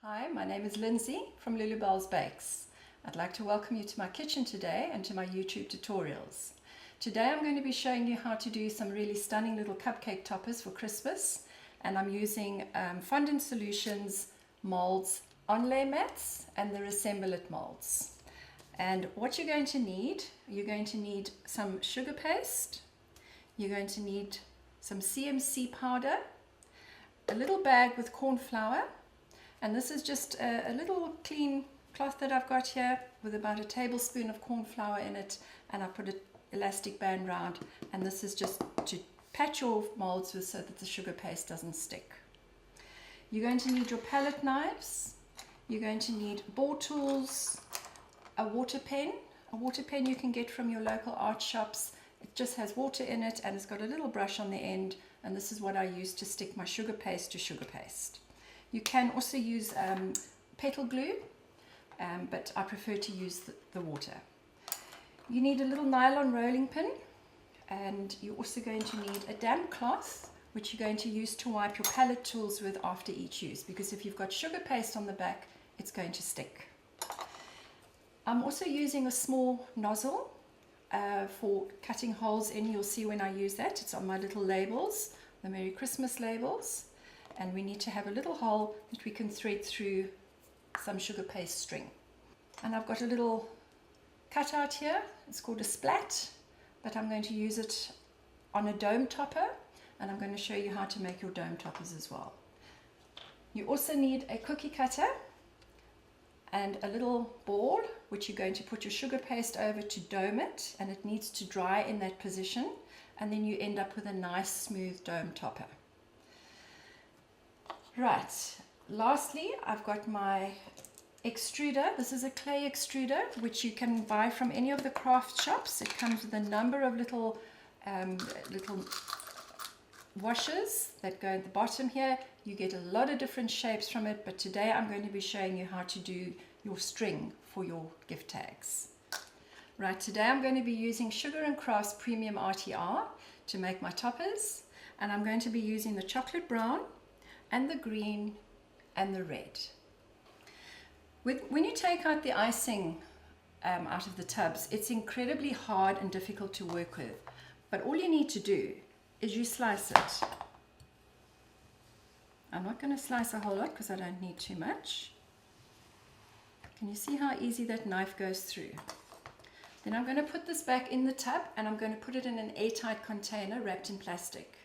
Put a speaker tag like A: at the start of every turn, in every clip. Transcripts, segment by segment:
A: Hi, my name is Lindsay from Lulubelle's Bakes. I'd like to welcome you to my kitchen today and to my YouTube tutorials. Today I'm going to be showing you how to do some really stunning little cupcake toppers for Christmas, and I'm using Fondant Solutions molds, Onlay mats and the Resemble It molds. And what you're going to need some sugar paste, you're going to need some CMC powder, a little bag with corn flour, and this is just a little clean cloth that I've got here with about a tablespoon of corn flour in it, and I put an elastic band round, and this is just to pat your molds with so that the sugar paste doesn't stick. You're going to need your palette knives, you're going to need bore tools, a water pen you can get from your local art shops. It just has water in it and it's got a little brush on the end, and this is what I use to stick my sugar paste to sugar paste. You can also use petal glue, but I prefer to use the water. You need a little nylon rolling pin, and you're also going to need a damp cloth which you're going to use to wipe your palette tools with after each use, because if you've got sugar paste on the back it's going to stick. I'm also using a small nozzle for cutting holes in. You'll see when I use that. It's on my little labels, the Merry Christmas labels. And we need to have a little hole that we can thread through some sugar paste string. And I've got a little cutout here. It's called a splat, but I'm going to use it on a dome topper, and I'm going to show you how to make your dome toppers as well. You also need a cookie cutter and a little board which you're going to put your sugar paste over to dome it, and it needs to dry in that position, and then you end up with a nice smooth dome topper. Right, lastly I've got my extruder. This is a clay extruder which you can buy from any of the craft shops. It comes with a number of little washers that go at the bottom here. You get a lot of different shapes from it, but today I'm going to be showing you how to do your string for your gift tags. Right, today I'm going to be using Sugar and Crafts Premium RTR to make my toppers, and I'm going to be using the chocolate brown and the green and the red. When you take out the icing out of the tubs, it's incredibly hard and difficult to work with, but all you need to do is you slice it. I'm not going to slice a whole lot because I don't need too much. Can you see how easy that knife goes through? Then I'm going to put this back in the tub, and I'm going to put it in an airtight container wrapped in plastic,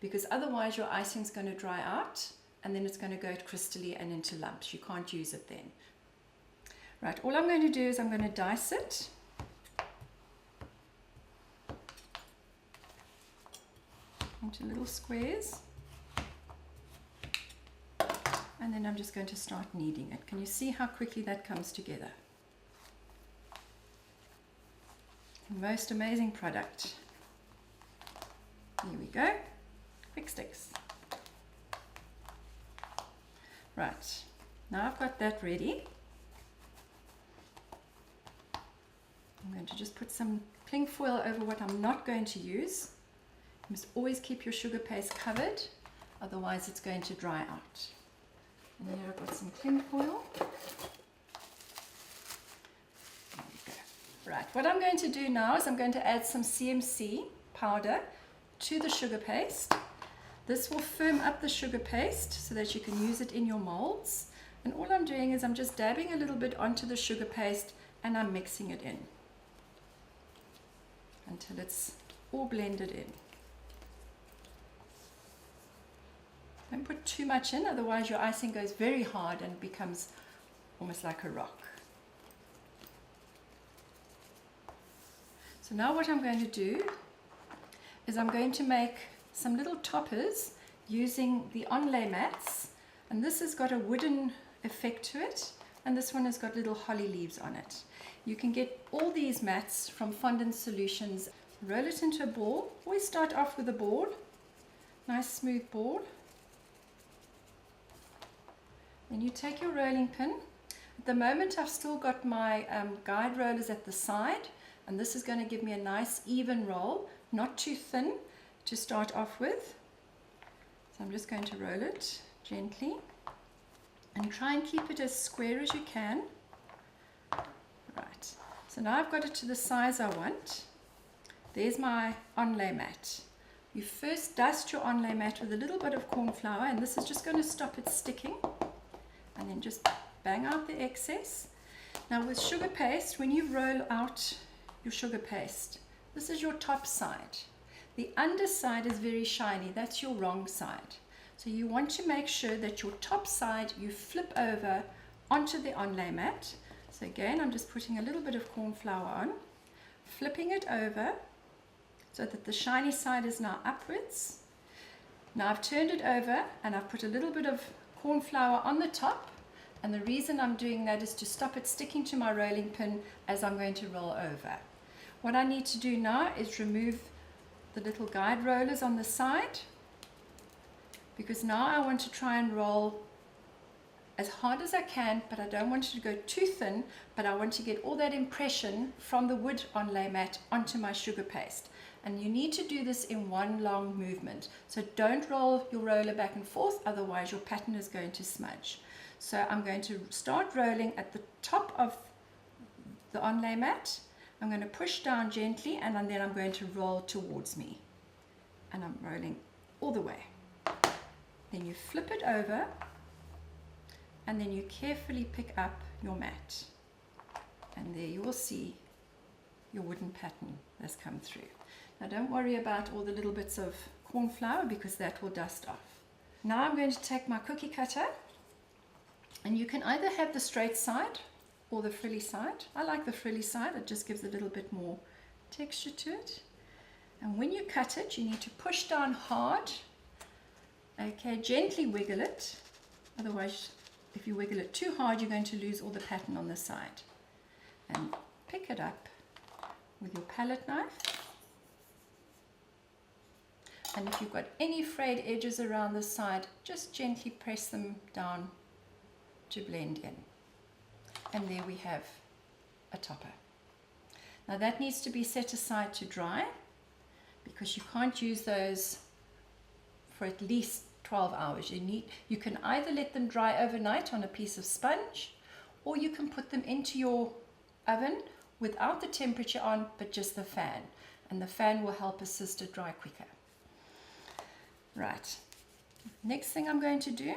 A: because otherwise your icing is going to dry out and then it's going to go crystally and into lumps. You can't use it then. Right, all I'm going to do is I'm going to dice it. Into little squares. And then I'm just going to start kneading it. Can you see how quickly that comes together? Most amazing product. Here we go. Quick sticks. Right, now I've got that ready. I'm going to just put some cling foil over what I'm not going to use. You must always keep your sugar paste covered, otherwise it's going to dry out. And here I've got some cling foil. There we go. Right, what I'm going to do now is I'm going to add some CMC powder to the sugar paste. This will firm up the sugar paste so that you can use it in your molds. And all I'm doing is I'm just dabbing a little bit onto the sugar paste and I'm mixing it in until it's all blended in. Don't put too much in, otherwise your icing goes very hard and becomes almost like a rock. So now what I'm going to do is I'm going to make some little toppers using the Onlay mats, and this has got a wooden effect to it, and this one has got little holly leaves on it. You can get all these mats from Fondant Solutions. Roll it into a ball. Always start off with a board, nice smooth board. Then you take your rolling pin. At the moment I've still got my guide rollers at the side, and this is going to give me a nice even roll, not too thin to start off with. So I'm just going to roll it gently and try and keep it as square as you can. Right, so now I've got it to the size I want. There's my onlay mat. You first dust your onlay mat with a little bit of corn flour, and this is just going to stop it sticking, and then just bang out the excess. Now with sugar paste, when you roll out your sugar paste, this is your top side. The underside is very shiny, that's your wrong side. So you want to make sure that your top side you flip over onto the onlay mat. So again, I'm just putting a little bit of corn flour on, flipping it over so that the shiny side is now upwards. Now I've turned it over and I've put a little bit of corn flour on the top, and the reason I'm doing that is to stop it sticking to my rolling pin as I'm going to roll over. What I need to do now is remove the little guide rollers on the side, because now I want to try and roll as hard as I can, but I don't want it to go too thin, but I want to get all that impression from the wood onlay mat onto my sugar paste. And you need to do this in one long movement. So don't roll your roller back and forth, otherwise your pattern is going to smudge. So I'm going to start rolling at the top of the onlay mat. I'm going to push down gently, and then I'm going to roll towards me. And I'm rolling all the way. Then you flip it over, and then you carefully pick up your mat. And there you will see your wooden pattern has come through. Now don't worry about all the little bits of corn flour, because that will dust off. Now I'm going to take my cookie cutter, and you can either have the straight side or the frilly side. I like the frilly side, it just gives a little bit more texture to it. And when you cut it, you need to push down hard. Okay, gently wiggle it, otherwise if you wiggle it too hard you're going to lose all the pattern on the side. And pick it up with your palette knife. And if you've got any frayed edges around the side, just gently press them down to blend in. And there we have a topper. Now that needs to be set aside to dry, because you can't use those for at least 12 hours. You can either let them dry overnight on a piece of sponge, or you can put them into your oven without the temperature on, but just the fan. And the fan will help assist it dry quicker. Right, next thing I'm going to do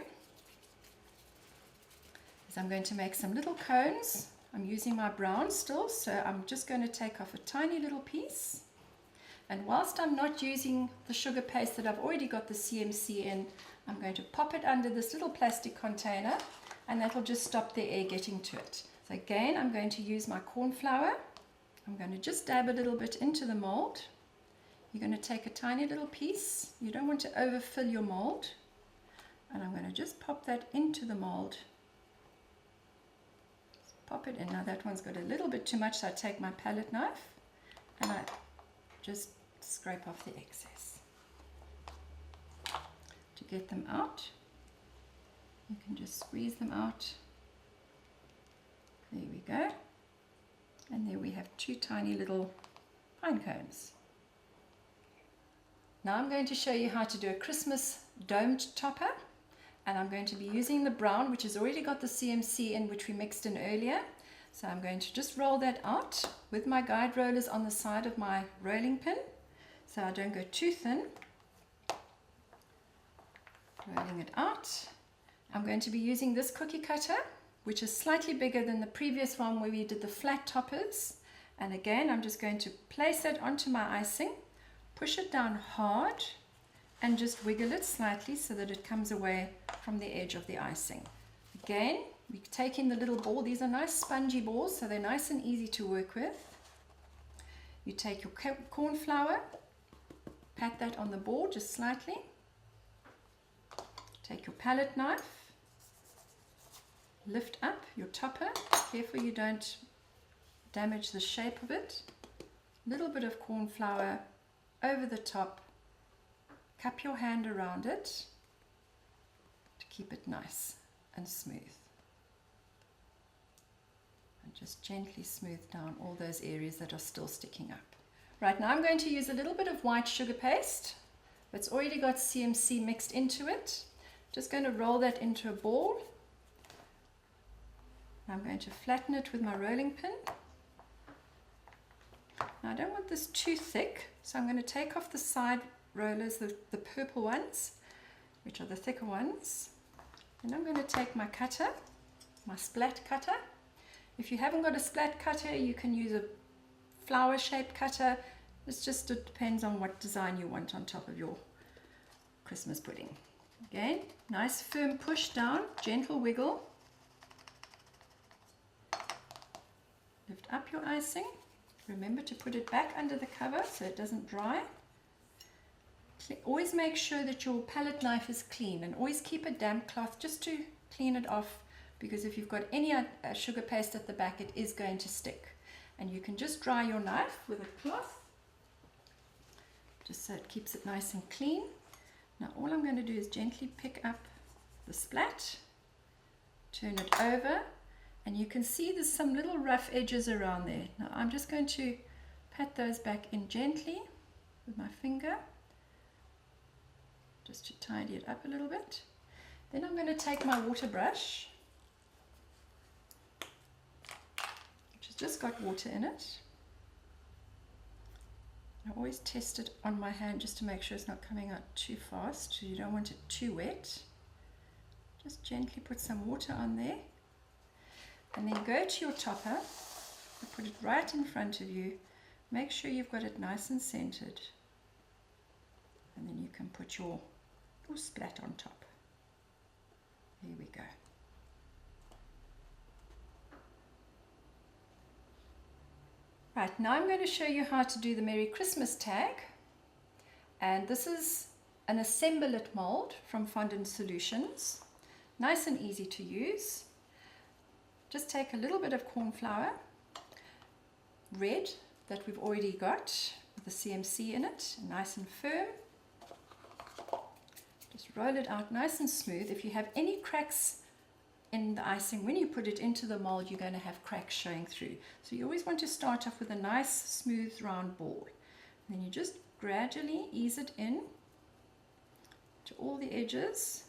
A: is I'm going to make some little cones. I'm using my brown still, so I'm just going to take off a tiny little piece. And whilst I'm not using the sugar paste that I've already got the CMC in, I'm going to pop it under this little plastic container, and that will just stop the air getting to it. So again, I'm going to use my corn flour. I'm going to just dab a little bit into the mold. You're going to take a tiny little piece. You don't want to overfill your mold. And I'm going to just pop that into the mold. Pop it in. Now that one's got a little bit too much, so I take my palette knife and I just scrape off the excess. To get them out, you can just squeeze them out. There we go. And there we have two tiny little pine cones. Now I'm going to show you how to do a Christmas domed topper, and I'm going to be using the brown, which has already got the CMC in, which we mixed in earlier. So I'm going to just roll that out with my guide rollers on the side of my rolling pin, so I don't go too thin. Rolling it out. I'm going to be using this cookie cutter, which is slightly bigger than the previous one where we did the flat toppers. And again, I'm just going to place it onto my icing, push it down hard, and just wiggle it slightly so that it comes away from the edge of the icing. Again, we take in the little ball. These are nice spongy balls, so they're nice and easy to work with. You take your corn flour, pat that on the ball just slightly. Take your palette knife, lift up your topper. Careful you don't damage the shape of it. Little bit of corn flour over the top. Cup your hand around it to keep it nice and smooth. And just gently smooth down all those areas that are still sticking up. Right, now I'm going to use a little bit of white sugar paste. It's already got CMC mixed into it. Just going to roll that into a ball I'm going to flatten it with my rolling pin. Now I don't want this too thick, so I'm going to take off the side rollers, the purple ones, which are the thicker ones. And I'm going to take my cutter, my splat cutter. If you haven't got a splat cutter, you can use a flower shaped cutter. It depends on what design you want on top of your Christmas pudding. Again, nice firm push down, gentle wiggle. Lift up your icing. Remember to put it back under the cover so it doesn't dry. Always make sure that your palette knife is clean, and always keep a damp cloth just to clean it off, because if you've got any sugar paste at the back, it is going to stick. And you can just dry your knife with a cloth, just so it keeps it nice and clean. Now all I'm going to do is gently pick up the splat, turn it over, and you can see there's some little rough edges around there. Now I'm just going to pat those back in gently with my finger, just to tidy it up a little bit. Then I'm going to take my water brush, which has just got water in it. I always test it on my hand just to make sure it's not coming out too fast. You don't want it too wet. Just gently put some water on there, and then go to your topper and put it right in front of you. Make sure you've got it nice and centered, and then you can put your splat on top. There we go. Right, now I'm going to show you how to do the Merry Christmas tag, and this is an Assemble It mold from Fondant Solutions. Nice and easy to use. Just take a little bit of corn flour, red, that we've already got with the CMC in it, nice and firm. Just roll it out nice and smooth. If you have any cracks in the icing, when you put it into the mold, you're going to have cracks showing through. So you always want to start off with a nice smooth round ball. And then you just gradually ease it in to all the edges.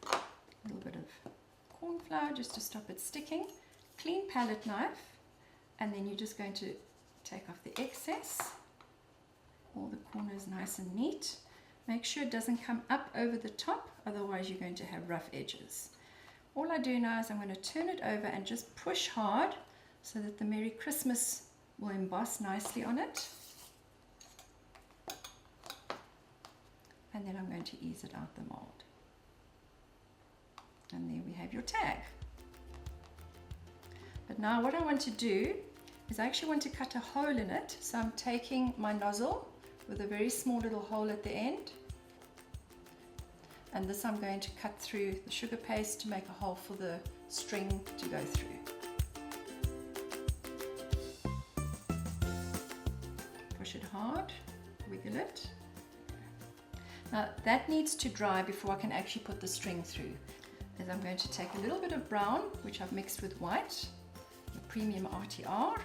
A: A little bit of corn flour just to stop it sticking. Clean palette knife, and then you're just going to take off the excess. All the corners nice and neat. Make sure it doesn't come up over the top, otherwise you're going to have rough edges. All I do now is I'm going to turn it over and just push hard so that the Merry Christmas will emboss nicely on it. And then I'm going to ease it out the mold. And there we have your tag. But now what I want to do is I actually want to cut a hole in it. So I'm taking my nozzle with a very small little hole at the end, and this I'm going to cut through the sugar paste to make a hole for the string to go through. Push it hard, wiggle it. Now that needs to dry before I can actually put the string through. As I'm going to take a little bit of brown, which I've mixed with white, the premium RTR.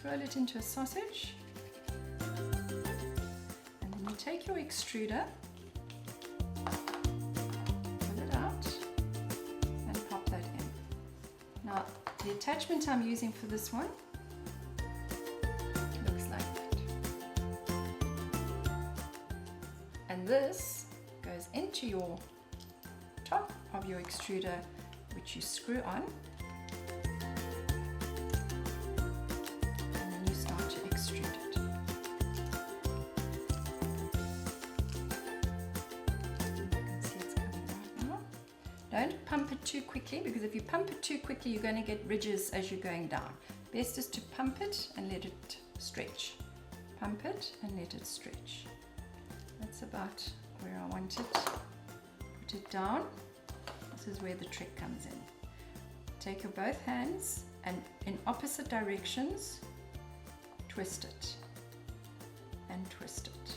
A: Roll it into a sausage, and then you take your extruder, pull it out, and pop that in. Now the attachment I'm using for this one looks like that, and this goes into your top of your extruder, which you screw on. Don't pump it too quickly, because if you pump it too quickly, you're going to get ridges as you're going down. Best is to pump it and let it stretch. Pump it and let it stretch. That's about where I want it. Put it down. This is where the trick comes in. Take your both hands and in opposite directions, twist it and twist it.